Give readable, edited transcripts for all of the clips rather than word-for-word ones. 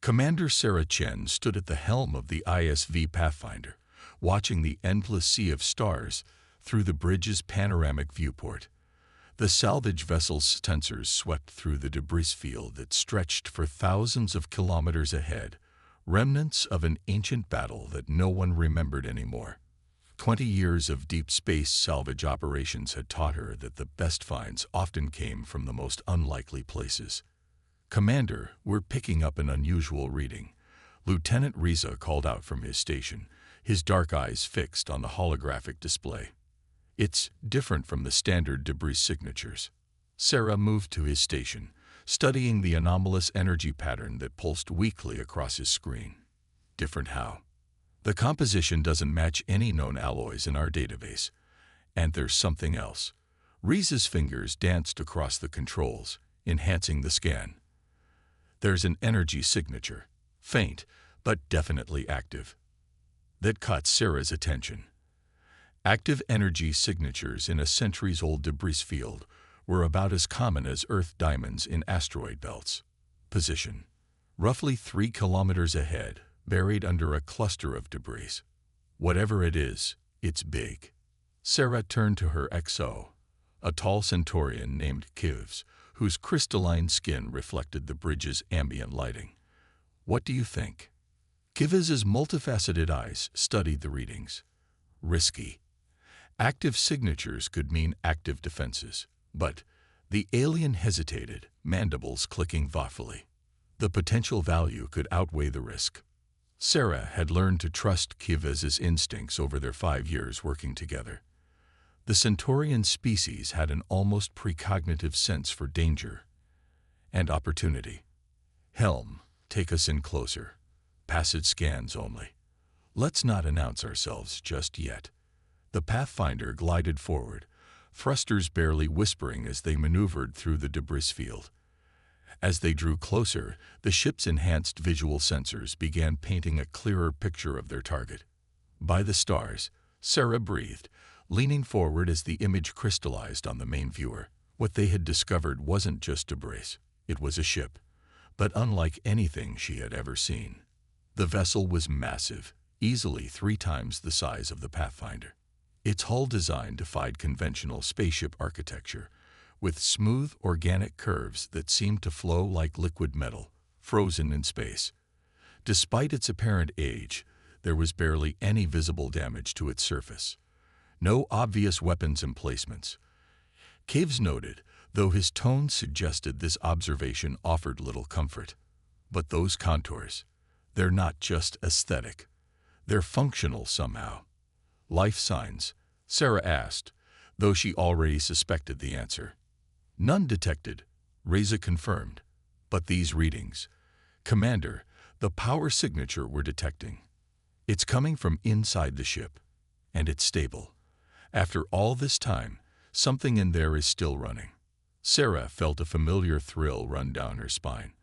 Commander Sarah Chen stood at the helm of the ISV Pathfinder, watching the endless sea of stars through the bridge's panoramic viewport. The salvage vessel's sensors swept through the debris field that stretched for thousands of kilometers ahead, remnants of an ancient battle that no one remembered anymore. 20 years of deep space salvage operations had taught her that the best finds often came from the most unlikely places. "Commander, we're picking up an unusual reading," Lieutenant Reza called out from his station, his dark eyes fixed on the holographic display. "It's different from the standard debris signatures." Sarah moved to his station, studying the anomalous energy pattern that pulsed weakly across his screen. "Different how?" "The composition doesn't match any known alloys in our database. And there's something else." Reza's fingers danced across the controls, enhancing the scan. "There's an energy signature, faint but definitely active." That caught Sarah's attention. Active energy signatures in a centuries-old debris field were about as common as Earth diamonds in asteroid belts. Position: roughly 3 kilometers ahead, buried under a cluster of debris. "Whatever it is, it's big." Sarah turned to her XO, a tall Centaurian named Kivs, whose crystalline skin reflected the bridge's ambient lighting. "What do you think?" Kivs's multifaceted eyes studied the readings. "Risky. Active signatures could mean active defenses, but..." The alien hesitated, mandibles clicking thoughtfully. "The potential value could outweigh the risk." Sarah had learned to trust Kivs's instincts over their 5 years working together. The Centaurian species had an almost precognitive sense for danger and opportunity. "Helm, take us in closer. Passage scans only. Let's not announce ourselves just yet." The Pathfinder glided forward, thrusters barely whispering as they maneuvered through the debris field. As they drew closer, the ship's enhanced visual sensors began painting a clearer picture of their target. "By the stars," Sarah breathed, leaning forward as the image crystallized on the main viewer. What they had discovered wasn't just debris. It was a ship, but unlike anything she had ever seen. The vessel was massive, easily 3 times the size of the Pathfinder. Its hull design defied conventional spaceship architecture, with smooth, organic curves that seemed to flow like liquid metal, frozen in space. Despite its apparent age, there was barely any visible damage to its surface. No obvious weapons emplacements. Caves noted, though his tone suggested this observation offered little comfort. But those contours, they're not just aesthetic. They're functional somehow. "Life signs?" Sarah asked, though she already suspected the answer. "None detected," Reza confirmed. "But these readings, Commander, the power signature we're detecting. It's coming from inside the ship, and it's stable. After all this time, something in there is still running." Sarah felt a familiar thrill run down her spine.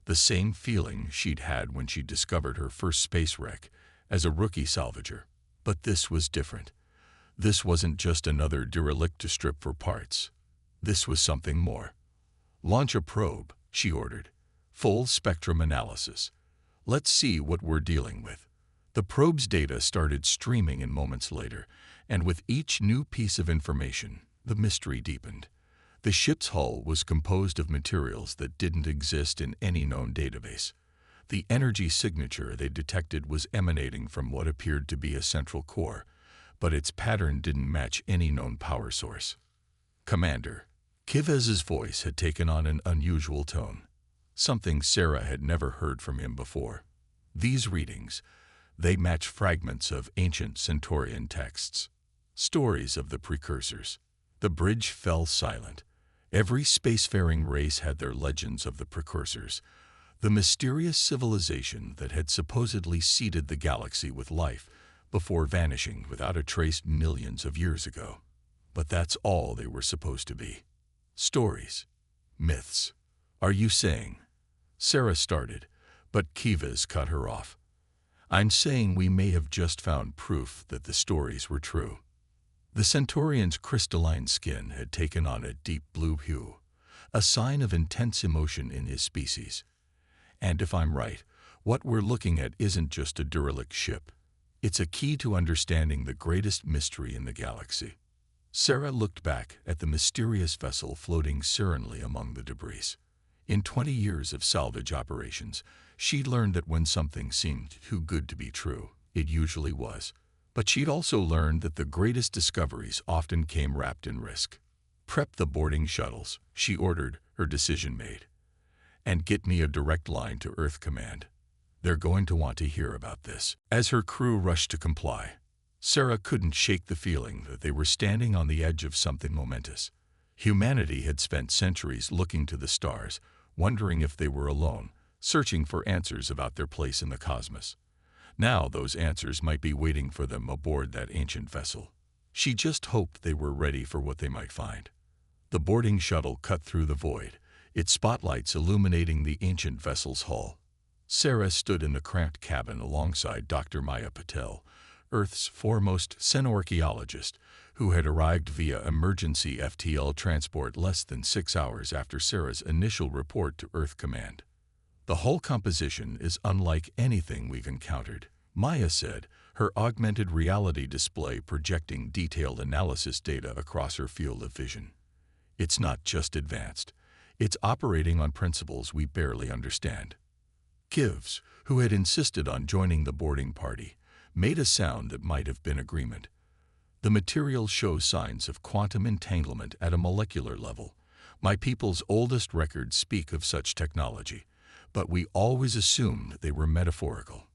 The same feeling she'd had when she discovered her first space wreck as a rookie salvager. But this was different. This wasn't just another derelict to strip for parts. This was something more. "Launch a probe," she ordered. "Full spectrum analysis. Let's see what we're dealing with." The probe's data started streaming in moments later, and with each new piece of information, the mystery deepened. The ship's hull was composed of materials that didn't exist in any known database. The energy signature they detected was emanating from what appeared to be a central core, but its pattern didn't match any known power source. "Commander," Kivs's voice had taken on an unusual tone, something Sarah had never heard from him before. "These readings, they match fragments of ancient Centaurian texts, stories of the precursors." The bridge fell silent. Every spacefaring race had their legends of the precursors, the mysterious civilization that had supposedly seeded the galaxy with life before vanishing without a trace millions of years ago. But that's all they were supposed to be. Stories. Myths. "Are you saying?" Sarah started, but Kivs cut her off. "I'm saying we may have just found proof that the stories were true." The Centaurian's crystalline skin had taken on a deep blue hue, a sign of intense emotion in his species. "And if I'm right, What we're looking at isn't just a derelict ship. It's a key to understanding the greatest mystery in the galaxy. Sarah looked back at the mysterious vessel floating serenely among the debris. In 20 years of salvage operations, she'd learned that when something seemed too good to be true, it usually was. But she'd also learned that the greatest discoveries often came wrapped in risk. "Prep the boarding shuttles," she ordered, her decision made. "And get me a direct line to Earth Command. They're going to want to hear about this." As her crew rushed to comply, Sarah couldn't shake the feeling that they were standing on the edge of something momentous. Humanity had spent centuries looking to the stars, wondering if they were alone, searching for answers about their place in the cosmos. Now those answers might be waiting for them aboard that ancient vessel. She just hoped they were ready for what they might find. The boarding shuttle cut through the void, its spotlights illuminating the ancient vessel's hull. Sarah stood in the cramped cabin alongside Dr. Maya Patel, Earth's foremost xenoarchaeologist, who had arrived via emergency FTL transport less than 6 hours after Sarah's initial report to Earth Command. "The hull composition is unlike anything we've encountered," Maya said, her augmented reality display projecting detailed analysis data across her field of vision. "It's not just advanced. It's operating on principles we barely understand." Gives, who had insisted on joining the boarding party, made a sound that might have been agreement. "The material shows signs of quantum entanglement at a molecular level. My people's oldest records speak of such technology, but we always assumed they were metaphorical."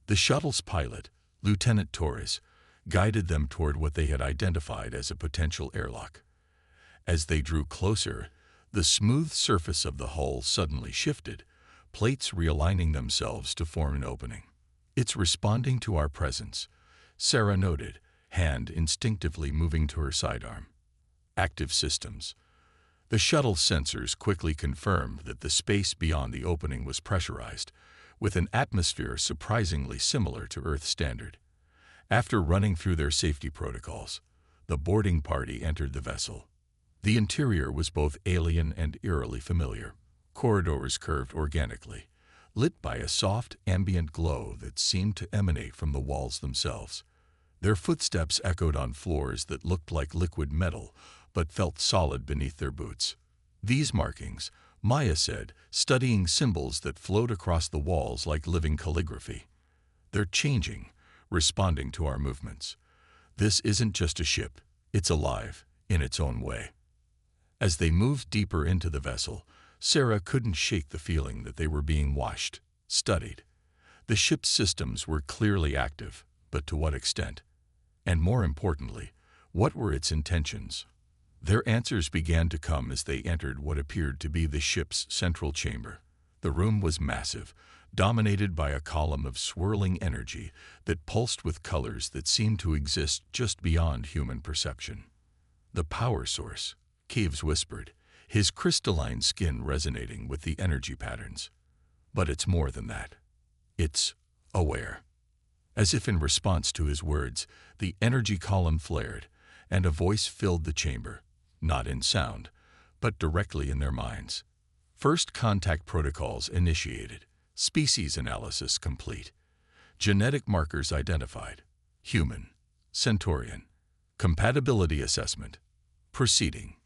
The shuttle's pilot, Lieutenant Torres, guided them toward what they had identified as a potential airlock. As they drew closer, the smooth surface of the hull suddenly shifted, plates realigning themselves to form an opening. "It's responding to our presence," Sarah noted, hand instinctively moving to her sidearm. "Active systems." The shuttle's sensors quickly confirmed that the space beyond the opening was pressurized, with an atmosphere surprisingly similar to Earth standard. After running through their safety protocols, the boarding party entered the vessel. The interior was both alien and eerily familiar. Corridors curved organically, lit by a soft, ambient glow that seemed to emanate from the walls themselves. Their footsteps echoed on floors that looked like liquid metal, but felt solid beneath their boots. "These markings," Maya said, studying symbols that flowed across the walls like living calligraphy. "They're changing, responding to our movements. This isn't just a ship, it's alive, in its own way." As they moved deeper into the vessel, Sarah couldn't shake the feeling that they were being watched, studied. The ship's systems were clearly active, but to what extent? And more importantly, what were its intentions? Their answers began to come as they entered what appeared to be the ship's central chamber. The room was massive, dominated by a column of swirling energy that pulsed with colors that seemed to exist just beyond human perception. "The power source," Caves whispered, his crystalline skin resonating with the energy patterns. "But it's more than that. It's aware." As if in response to his words, the energy column flared, and a voice filled the chamber, not in sound, but directly in their minds. First contact protocols initiated, species analysis complete, genetic markers identified, human, Centaurian, compatibility assessment, proceeding.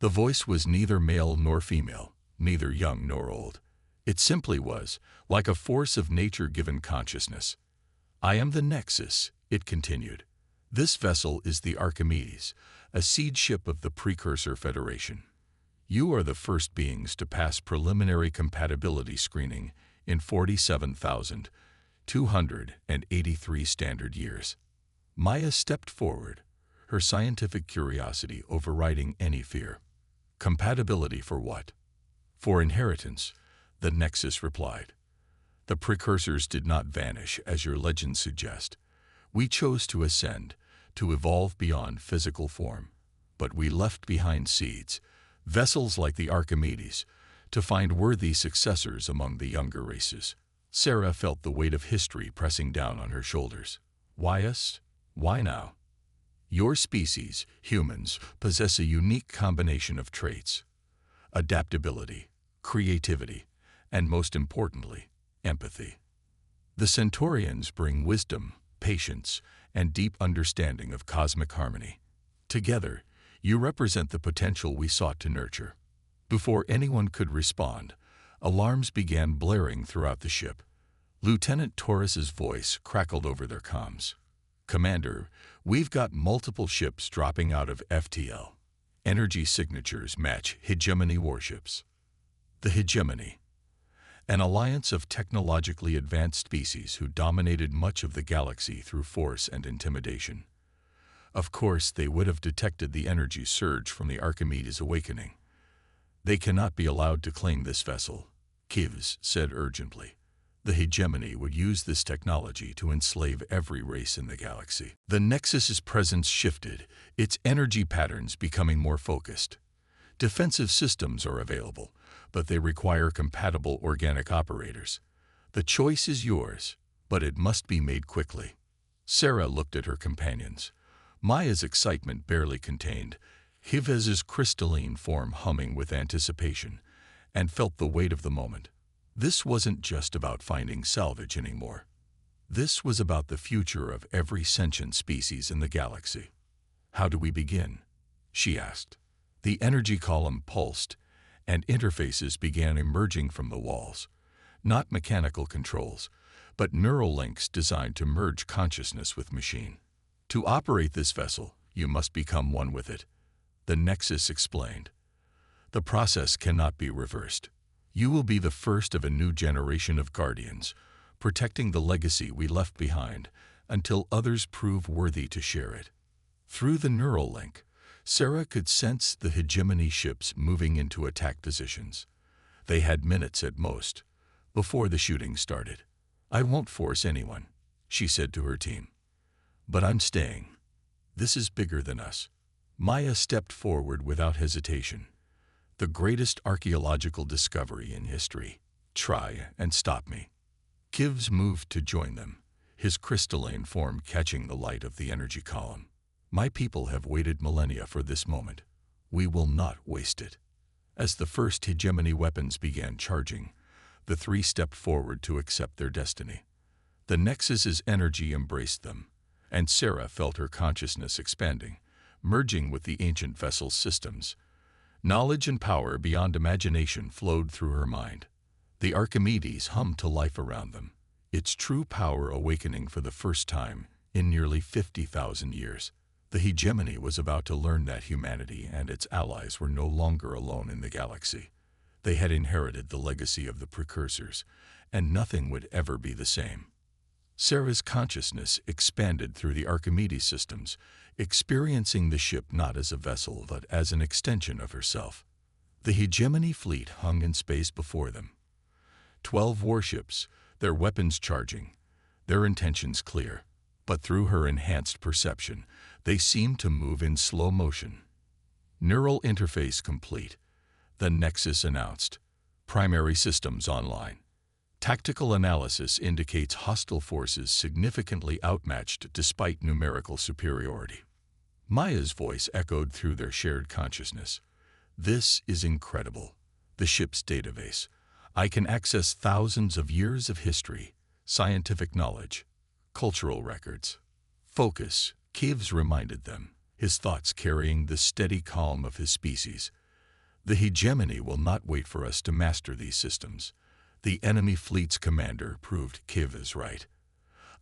The voice was neither male nor female, neither young nor old. It simply was, like a force of nature given consciousness. "I am the Nexus," it continued. "This vessel is the Archimedes, a seed ship of the Precursor Federation. You are the first beings to pass preliminary compatibility screening in 47,283 standard years." Maya stepped forward, her scientific curiosity overriding any fear. "Compatibility for what?" "For inheritance," the Nexus replied. "The precursors did not vanish, as your legends suggest. We chose to ascend, to evolve beyond physical form. But we left behind seeds, vessels like the Archimedes, to find worthy successors among the younger races." Sarah felt the weight of history pressing down on her shoulders. "Why us? Why now? Your species, humans, possess a unique combination of traits: adaptability, creativity, and most importantly, empathy. The Centaurians bring wisdom, patience, and deep understanding of cosmic harmony. Together, you represent the potential we sought to nurture. Before anyone could respond, alarms began blaring throughout the ship. Lieutenant Torres's voice crackled over their comms. "Commander, we've got multiple ships dropping out of FTL. Energy signatures match hegemony warships." The hegemony, an alliance of technologically advanced species who dominated much of the galaxy through force and intimidation. Of course, they would have detected the energy surge from the Archimedes awakening. "They cannot be allowed to claim this vessel," Kivs said urgently. "The hegemony would use this technology to enslave every race in the galaxy." The Nexus's presence shifted, its energy patterns becoming more focused. Defensive systems are available, but they require compatible organic operators. The choice is yours, but it must be made quickly. Sarah looked at her companions. Maya's excitement barely contained, Hivez's crystalline form humming with anticipation, and felt the weight of the moment. This wasn't just about finding salvage anymore. This was about the future of every sentient species in the galaxy. "How do we begin?" she asked. The energy column pulsed, and interfaces began emerging from the walls. Not mechanical controls, but neural links designed to merge consciousness with machine. "To operate this vessel, you must become one with it," the Nexus explained. "The process cannot be reversed. You will be the first of a new generation of guardians, protecting the legacy we left behind until others prove worthy to share it." Through the neural link, Sarah could sense the hegemony ships moving into attack positions. They had minutes at most before the shooting started. "I won't force anyone," she said to her team. "But I'm staying. This is bigger than us." Maya stepped forward without hesitation. "The greatest archaeological discovery in history. Try and stop me." Kivs moved to join them, his crystalline form catching the light of the energy column. "My people have waited millennia for this moment. We will not waste it." As the first hegemony weapons began charging, the three stepped forward to accept their destiny. The Nexus's energy embraced them, and Sarah felt her consciousness expanding, merging with the ancient vessel's systems. Knowledge and power beyond imagination flowed through her mind. The Archimedes hummed to life around them, its true power awakening for the first time in nearly 50,000 years. The hegemony was about to learn that humanity and its allies were no longer alone in the galaxy. They had inherited the legacy of the precursors, and nothing would ever be the same. Sarah's consciousness expanded through the Archimedes systems, experiencing the ship not as a vessel but as an extension of herself. The hegemony fleet hung in space before them. 12 warships, their weapons charging, their intentions clear. But through her enhanced perception, they seemed to move in slow motion. "Neural interface complete," the Nexus announced. "Primary systems online. Tactical analysis indicates hostile forces significantly outmatched despite numerical superiority." Maya's voice echoed through their shared consciousness. "This is incredible. The ship's database. I can access thousands of years of history, scientific knowledge, cultural records." "Focus," Kivs reminded them, his thoughts carrying the steady calm of his species. "The hegemony will not wait for us to master these systems." The enemy fleet's commander proved Kivs right.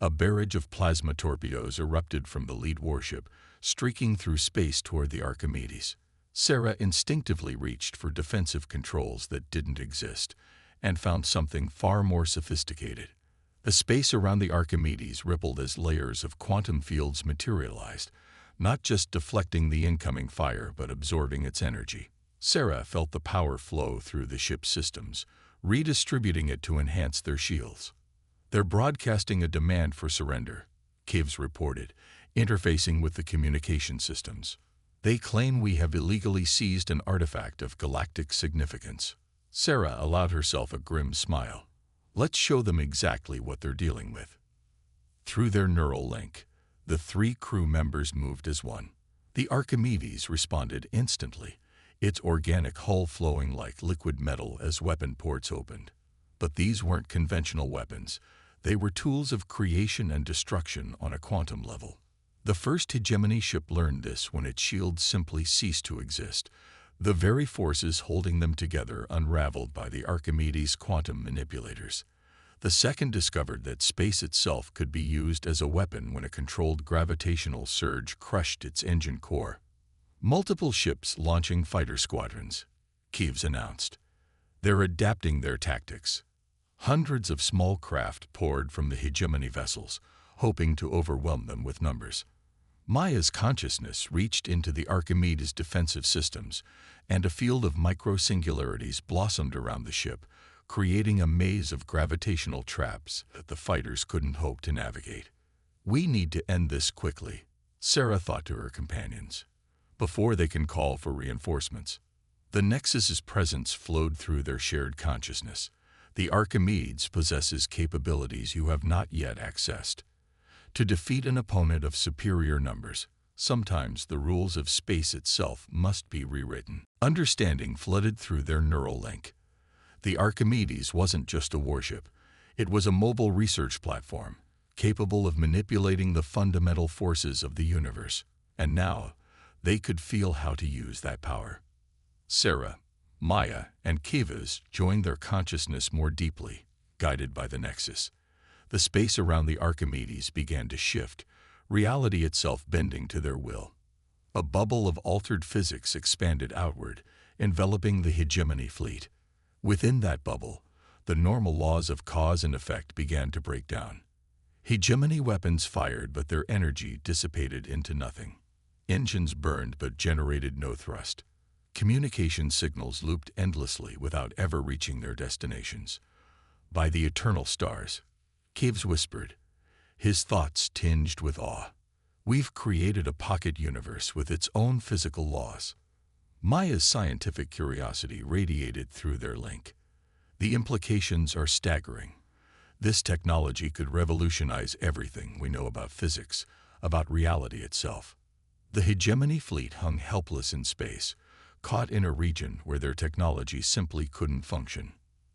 A barrage of plasma torpedoes erupted from the lead warship, streaking through space toward the Archimedes. Sarah instinctively reached for defensive controls that didn't exist, and found something far more sophisticated. The space around the Archimedes rippled as layers of quantum fields materialized, not just deflecting the incoming fire but absorbing its energy. Sarah felt the power flow through the ship's systems, redistributing it to enhance their shields. "They're broadcasting a demand for surrender," Kivs reported, interfacing with the communication systems. "They claim we have illegally seized an artifact of galactic significance." Sarah allowed herself a grim smile. "Let's show them exactly what they're dealing with." Through their neural link, the 3 crew members moved as one. The Archimedes responded instantly, its organic hull flowing like liquid metal as weapon ports opened. But these weren't conventional weapons. They were tools of creation and destruction on a quantum level. The first hegemony ship learned this when its shields simply ceased to exist, the very forces holding them together unraveled by the Archimedes quantum manipulators. The second discovered that space itself could be used as a weapon when a controlled gravitational surge crushed its engine core. Multiple ships launching fighter squadrons, Kiev announced. They're adapting their tactics. Hundreds of small craft poured from the hegemony vessels, hoping to overwhelm them with numbers. Maya's consciousness reached into the Archimedes defensive systems, and a field of micro-singularities blossomed around the ship, creating a maze of gravitational traps that the fighters couldn't hope to navigate. "We need to end this quickly," Sarah thought to her companions, "before they can call for reinforcements." The Nexus's presence flowed through their shared consciousness. The Archimedes possesses capabilities you have not yet accessed. To defeat an opponent of superior numbers, sometimes the rules of space itself must be rewritten. Understanding flooded through their neural link. The Archimedes wasn't just a warship. It was a mobile research platform, capable of manipulating the fundamental forces of the universe. And now, they could feel how to use that power. Sarah, Maya, and Kivas joined their consciousness more deeply, guided by the Nexus. The space around the Archimedes began to shift, reality itself bending to their will. A bubble of altered physics expanded outward, enveloping the hegemony fleet. Within that bubble, the normal laws of cause and effect began to break down. Hegemony weapons fired, but their energy dissipated into nothing. Engines burned but generated no thrust. Communication signals looped endlessly without ever reaching their destinations. "By the eternal stars," Kivs whispered, his thoughts tinged with awe. "We've created a pocket universe with its own physical laws." Maya's scientific curiosity radiated through their link. "The implications are staggering. This technology could revolutionize everything we know about physics, about reality itself." The hegemony fleet hung helpless in space, caught in a region where their technology simply couldn't function.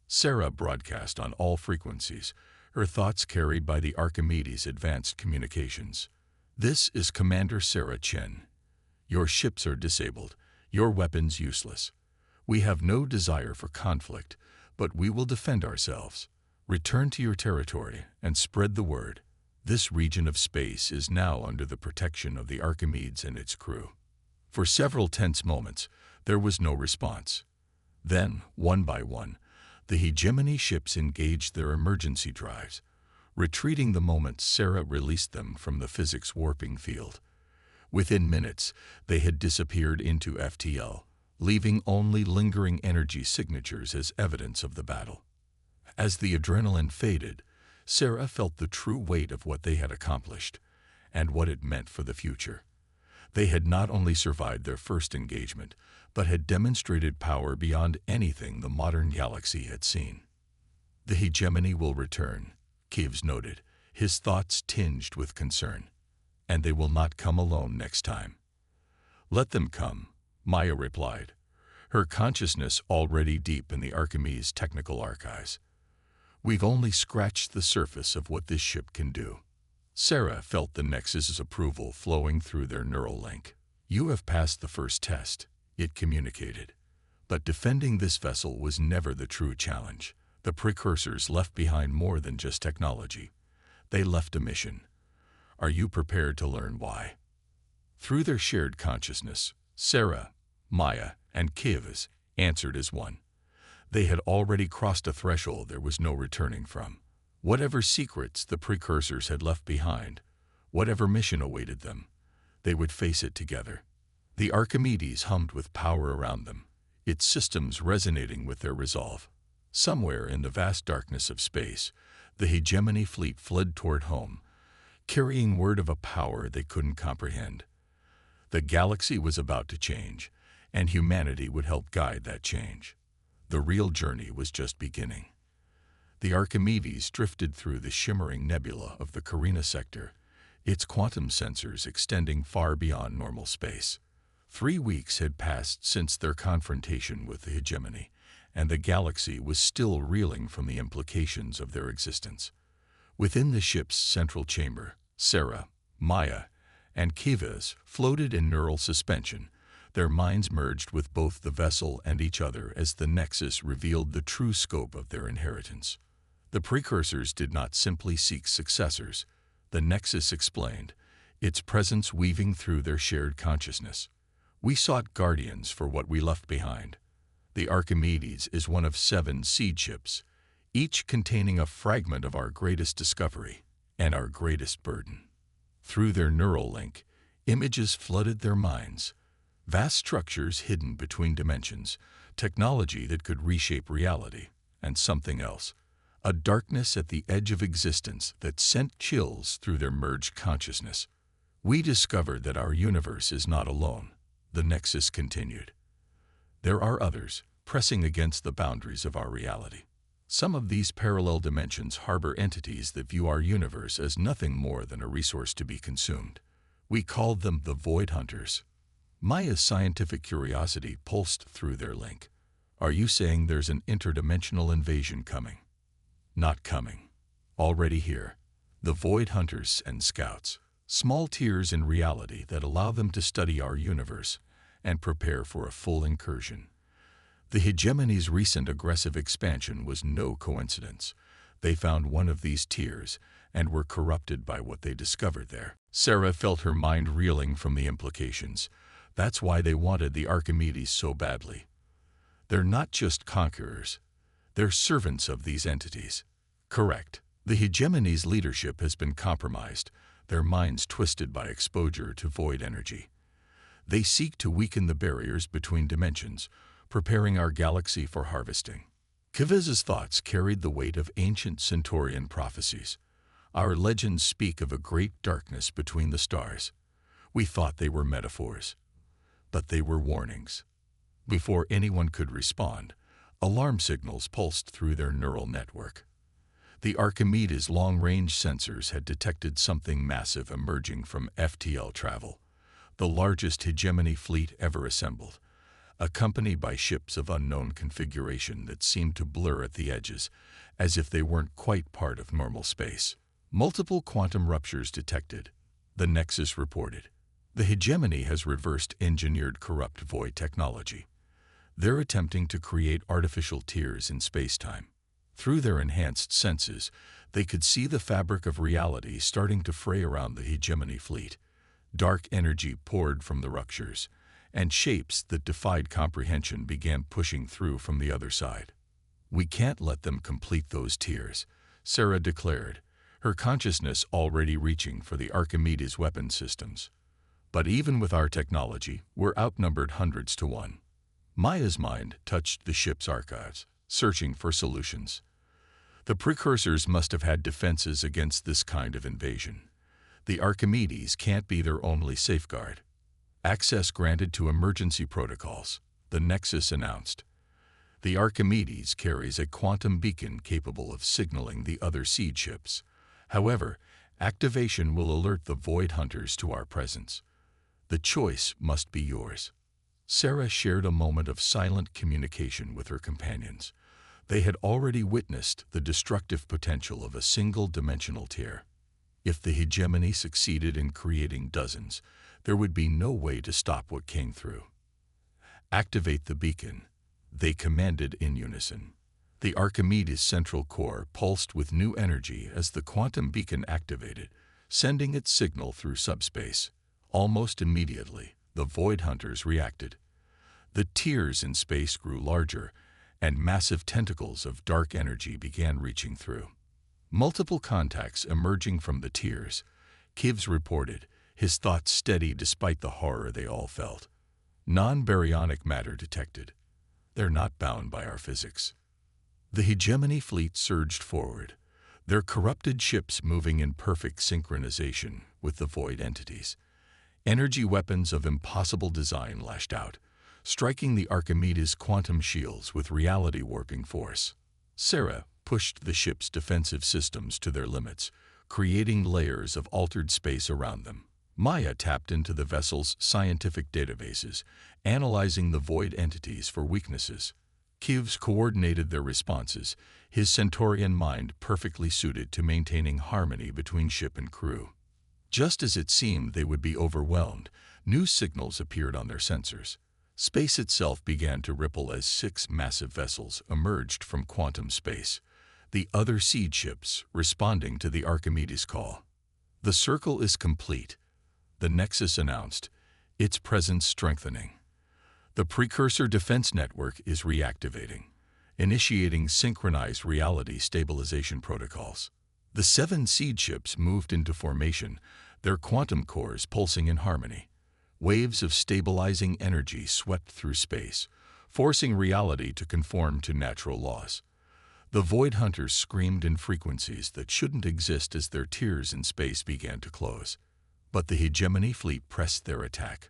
Sarah broadcast on all frequencies, her thoughts carried by the Archimedes' advanced communications. "This is Commander Sarah Chen. Your ships are disabled, your weapons useless. We have no desire for conflict, but we will defend ourselves. Return to your territory and spread the word. This region of space is now under the protection of the Archimedes and its crew." For several tense moments, there was no response. Then, one by one, the hegemony ships engaged their emergency drives, retreating the moment Sarah released them from the physics warping field. Within minutes, they had disappeared into FTL, leaving only lingering energy signatures as evidence of the battle. As the adrenaline faded, Sarah felt the true weight of what they had accomplished and what it meant for the future. They had not only survived their first engagement, but had demonstrated power beyond anything the modern galaxy had seen. "The hegemony will return," Kivs noted, his thoughts tinged with concern. "And they will not come alone next time." "Let them come," Maya replied, her consciousness already deep in the Archimedes technical archives. "We've only scratched the surface of what this ship can do." Sarah felt the Nexus's approval flowing through their neural link. "You have passed the first test," it communicated. But defending this vessel was never the true challenge. The precursors left behind more than just technology. They left a mission. Are you prepared to learn why? Through their shared consciousness, Sarah, Maya, and Kivas answered as one. They had already crossed a threshold there was no returning from. Whatever secrets the precursors had left behind, whatever mission awaited them, they would face it together. The Archimedes hummed with power around them, its systems resonating with their resolve. Somewhere in the vast darkness of space, the hegemony fleet fled toward home, carrying word of a power they couldn't comprehend. The galaxy was about to change, and humanity would help guide that change. The real journey was just beginning. The Archimedes drifted through the shimmering nebula of the Carina sector, its quantum sensors extending far beyond normal space. 3 weeks had passed since their confrontation with the hegemony, and the galaxy was still reeling from the implications of their existence. Within the ship's central chamber, Sarah, Maya, and Kivas floated in neural suspension, their minds merged with both the vessel and each other as the Nexus revealed the true scope of their inheritance. The precursors did not simply seek successors, the Nexus explained, its presence weaving through their shared consciousness. We sought guardians for what we left behind. The Archimedes is one of 7 seed ships, each containing a fragment of our greatest discovery and our greatest burden. Through their neural link, images flooded their minds, vast structures hidden between dimensions, technology that could reshape reality, and something else, a darkness at the edge of existence that sent chills through their merged consciousness. We discovered that our universe is not alone, the Nexus continued. There are others, pressing against the boundaries of our reality. Some of these parallel dimensions harbor entities that view our universe as nothing more than a resource to be consumed. We called them the Void Hunters. Maya's scientific curiosity pulsed through their link. Are you saying there's an interdimensional invasion coming? Not coming. Already here. The Void Hunters and Scouts. Small tiers in reality that allow them to study our universe and prepare for a full incursion. The Hegemony's recent aggressive expansion was no coincidence. They found one of these tiers and were corrupted by what they discovered there. Sarah felt her mind reeling from the implications. That's why they wanted the Archimedes so badly. They're not just conquerors. They're servants of these entities. Correct. The Hegemony's leadership has been compromised, their minds twisted by exposure to void energy. They seek to weaken the barriers between dimensions, preparing our galaxy for harvesting. Kiviz's thoughts carried the weight of ancient Centaurian prophecies. Our legends speak of a great darkness between the stars. We thought they were metaphors, but they were warnings. Before anyone could respond, alarm signals pulsed through their neural network. The Archimedes long-range sensors had detected something massive emerging from FTL travel, the largest hegemony fleet ever assembled, accompanied by ships of unknown configuration that seemed to blur at the edges, as if they weren't quite part of normal space. Multiple quantum ruptures detected, the Nexus reported. The hegemony has reversed engineered corrupt void technology. They're attempting to create artificial tiers in space-time. Through their enhanced senses, they could see the fabric of reality starting to fray around the hegemony fleet. Dark energy poured from the ruptures, and shapes that defied comprehension began pushing through from the other side. We can't let them complete those tiers, Sarah declared, her consciousness already reaching for the Archimedes weapon systems. But even with our technology, we're outnumbered hundreds to one. Maya's mind touched the ship's archives, searching for solutions. The precursors must have had defenses against this kind of invasion. The Archimedes can't be their only safeguard. Access granted to emergency protocols, the Nexus announced. The Archimedes carries a quantum beacon capable of signaling the other seed ships. However, activation will alert the Void Hunters to our presence. The choice must be yours. Sarah shared a moment of silent communication with her companions. They had already witnessed the destructive potential of a single-dimensional tier. If the hegemony succeeded in creating dozens, there would be no way to stop what came through. Activate the beacon, they commanded in unison. The Archimedes central core pulsed with new energy as the quantum beacon activated, sending its signal through subspace. Almost immediately, the Void Hunters reacted. The tiers in space grew larger, and massive tentacles of dark energy began reaching through. Multiple contacts emerging from the tiers, Kivs reported, his thoughts steady despite the horror they all felt. Non-baryonic matter detected. They're not bound by our physics. The hegemony fleet surged forward, their corrupted ships moving in perfect synchronization with the void entities. Energy weapons of impossible design lashed out, striking the Archimedes quantum shields with reality-warping force. Sarah pushed the ship's defensive systems to their limits, creating layers of altered space around them. Maya tapped into the vessel's scientific databases, analyzing the void entities for weaknesses. Kivs coordinated their responses, his Centaurian mind perfectly suited to maintaining harmony between ship and crew. Just as it seemed they would be overwhelmed, new signals appeared on their sensors. Space itself began to ripple as 6 massive vessels emerged from quantum space, the other seed ships responding to the Archimedes call. "The circle is complete," the Nexus announced, its presence strengthening. The precursor defense network is reactivating, initiating synchronized reality stabilization protocols. The 7 seed ships moved into formation, their quantum cores pulsing in harmony. Waves of stabilizing energy swept through space, forcing reality to conform to natural laws. The Void Hunters screamed in frequencies that shouldn't exist as their tiers in space began to close. But the Hegemony fleet pressed their attack,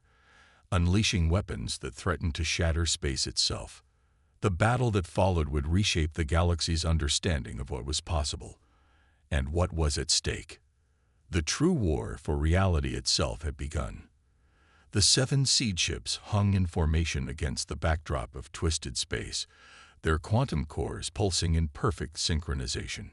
unleashing weapons that threatened to shatter space itself. The battle that followed would reshape the galaxy's understanding of what was possible and what was at stake. The true war for reality itself had begun. The 7 seed ships hung in formation against the backdrop of twisted space, their quantum cores pulsing in perfect synchronization.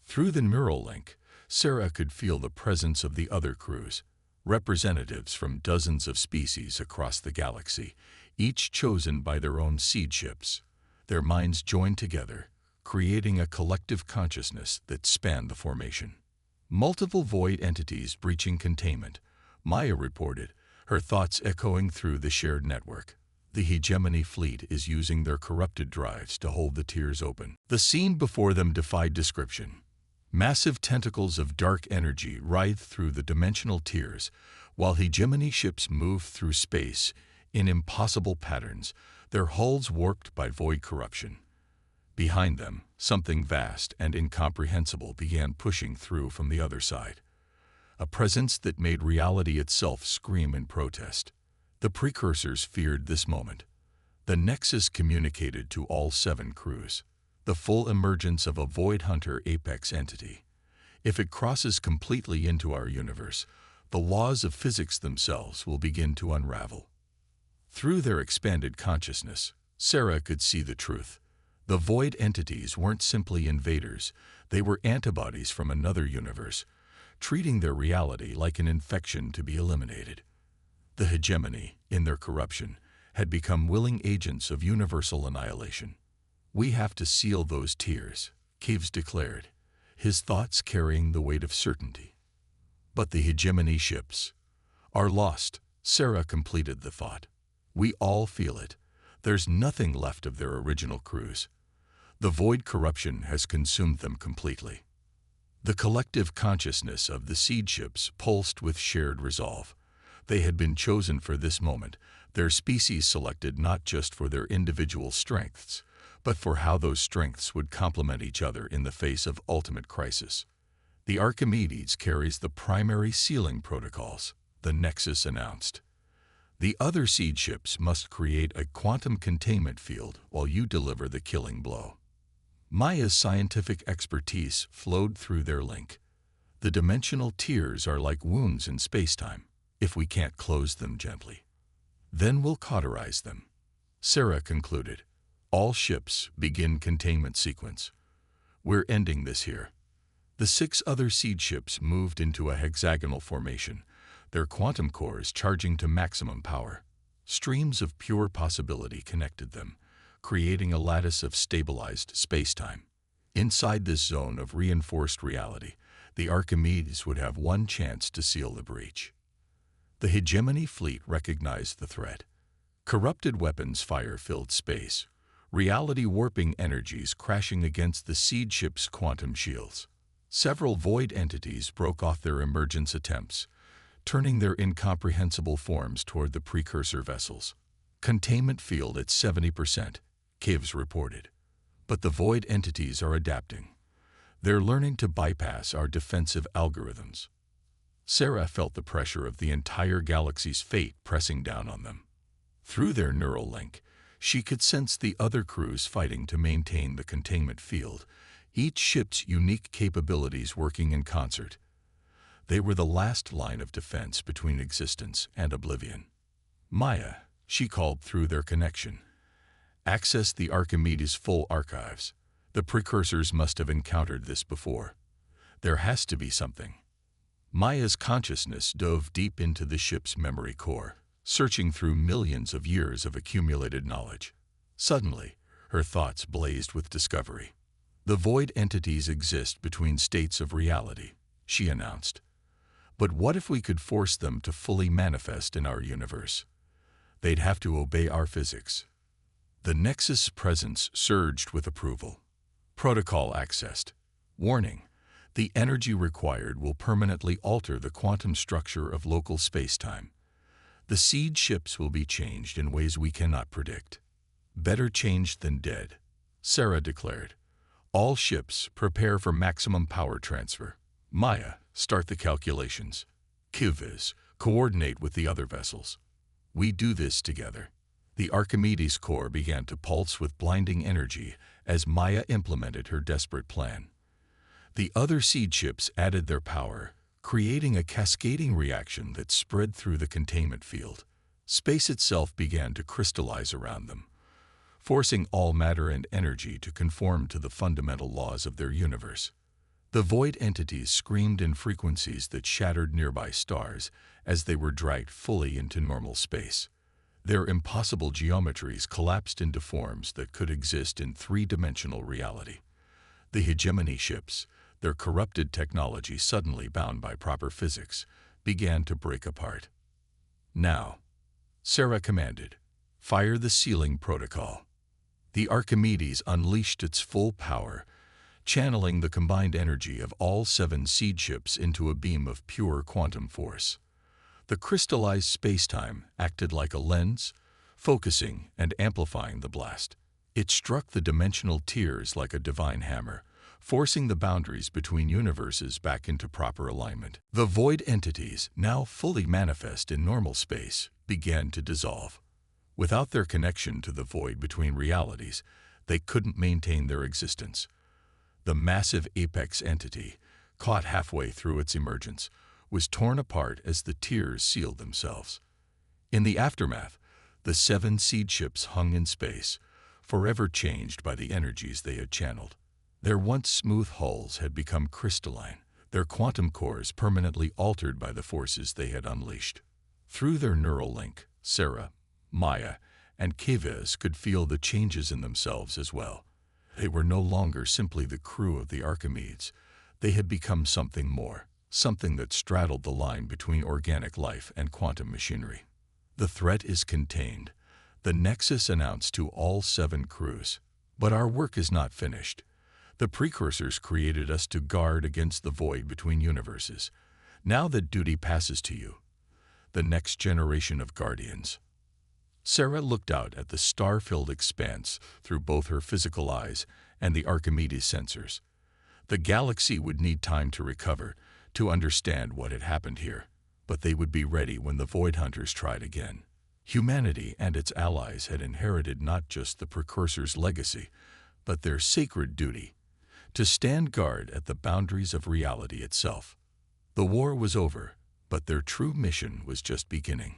Through the neural link, Sarah could feel the presence of the other crews, representatives from dozens of species across the galaxy, each chosen by their own seed ships. Their minds joined together, creating a collective consciousness that spanned the formation. Multiple void entities breaching containment, Maya reported, her thoughts echoing through the shared network. The Hegemony fleet is using their corrupted drives to hold the tiers open. The scene before them defied description. Massive tentacles of dark energy writhed through the dimensional tiers, while Hegemony ships moved through space in impossible patterns, their hulls warped by void corruption. Behind them, something vast and incomprehensible began pushing through from the other side. A presence that made reality itself scream in protest. The precursors feared this moment. The Nexus communicated to all 7 crews. The full emergence of a Void Hunter apex entity. If it crosses completely into our universe, the laws of physics themselves will begin to unravel. Through their expanded consciousness, Sarah could see the truth. The void entities weren't simply invaders, they were antibodies from another universe, treating their reality like an infection to be eliminated. The Hegemony, in their corruption, had become willing agents of universal annihilation. "We have to seal those tiers," Caves declared, his thoughts carrying the weight of certainty. "But the Hegemony ships are lost," Sarah completed the thought. "We all feel it. There's nothing left of their original crews. The void corruption has consumed them completely." The collective consciousness of the seed ships pulsed with shared resolve. They had been chosen for this moment, their species selected not just for their individual strengths, but for how those strengths would complement each other in the face of ultimate crisis. "The Archimedes carries the primary sealing protocols," the Nexus announced. "The other seed ships must create a quantum containment field while you deliver the killing blow." Maya's scientific expertise flowed through their link. "The dimensional tiers are like wounds in spacetime. If we can't close them gently, then we'll cauterize them." Sarah concluded. "All ships begin containment sequence. We're ending this here." The 6 other seed ships moved into a hexagonal formation, their quantum cores charging to maximum power. Streams of pure possibility connected them, creating a lattice of stabilized spacetime. Inside this zone of reinforced reality, the Archimedes would have one chance to seal the breach. The Hegemony fleet recognized the threat. Corrupted weapons fire filled space, reality-warping energies crashing against the seed ship's quantum shields. Several void entities broke off their emergence attempts, turning their incomprehensible forms toward the precursor vessels. "Containment field at 70%, Caves reported. "But the void entities are adapting. They're learning to bypass our defensive algorithms." Sarah felt the pressure of the entire galaxy's fate pressing down on them. Through their neural link, she could sense the other crews fighting to maintain the containment field, each ship's unique capabilities working in concert. They were the last line of defense between existence and oblivion. "Maya," she called through their connection, "access the Archimedes' full archives. The precursors must have encountered this before. There has to be something. Maya's consciousness dove deep into the ship's memory core, searching through millions of years of accumulated knowledge. Suddenly, her thoughts blazed with discovery. The void entities exist between states of reality, she announced. But what if we could force them to fully manifest in our universe? They'd have to obey our physics. The Nexus presence surged with approval. Protocol accessed. Warning: the energy required will permanently alter the quantum structure of local spacetime. The seed ships will be changed in ways we cannot predict. Better changed than dead, Sarah declared. All ships prepare for maximum power transfer. Maya, start the calculations. Kivviz, coordinate with the other vessels. We do this together. The Archimedes core began to pulse with blinding energy as Maya implemented her desperate plan. The other seed ships added their power, creating a cascading reaction that spread through the containment field. Space itself began to crystallize around them, forcing all matter and energy to conform to the fundamental laws of their universe. The void entities screamed in frequencies that shattered nearby stars as they were dragged fully into normal space. Their impossible geometries collapsed into forms that could exist in three-dimensional reality. The hegemony ships, their corrupted technology suddenly bound by proper physics, began to break apart. Now, Sarah commanded, fire the sealing protocol. The Archimedes unleashed its full power, channeling the combined energy of all 7 seed ships into a beam of pure quantum force. The crystallized spacetime acted like a lens, focusing and amplifying the blast. It struck the dimensional tiers like a divine hammer, forcing the boundaries between universes back into proper alignment. The void entities, now fully manifest in normal space, began to dissolve. Without their connection to the void between realities, they couldn't maintain their existence. The massive apex entity, caught halfway through its emergence, was torn apart as the tiers sealed themselves. In the aftermath, the 7 seed ships hung in space, forever changed by the energies they had channeled. Their once smooth hulls had become crystalline, their quantum cores permanently altered by the forces they had unleashed. Through their neural link, Sarah, Maya, and Kivviz could feel the changes in themselves as well. They were no longer simply the crew of the Archimedes. They had become something more, something that straddled the line between organic life and quantum machinery. The threat is contained, the Nexus announced to all 7 crews. But our work is not finished. The precursors created us to guard against the void between universes. Now that duty passes to you, the next generation of guardians. Sarah looked out at the star-filled expanse through both her physical eyes and the Archimedes sensors. The galaxy would need time to recover, to understand what had happened here, but they would be ready when the Void Hunters tried again. Humanity and its allies had inherited not just the precursors' legacy, but their sacred duty, to stand guard at the boundaries of reality itself. The war was over, but their true mission was just beginning.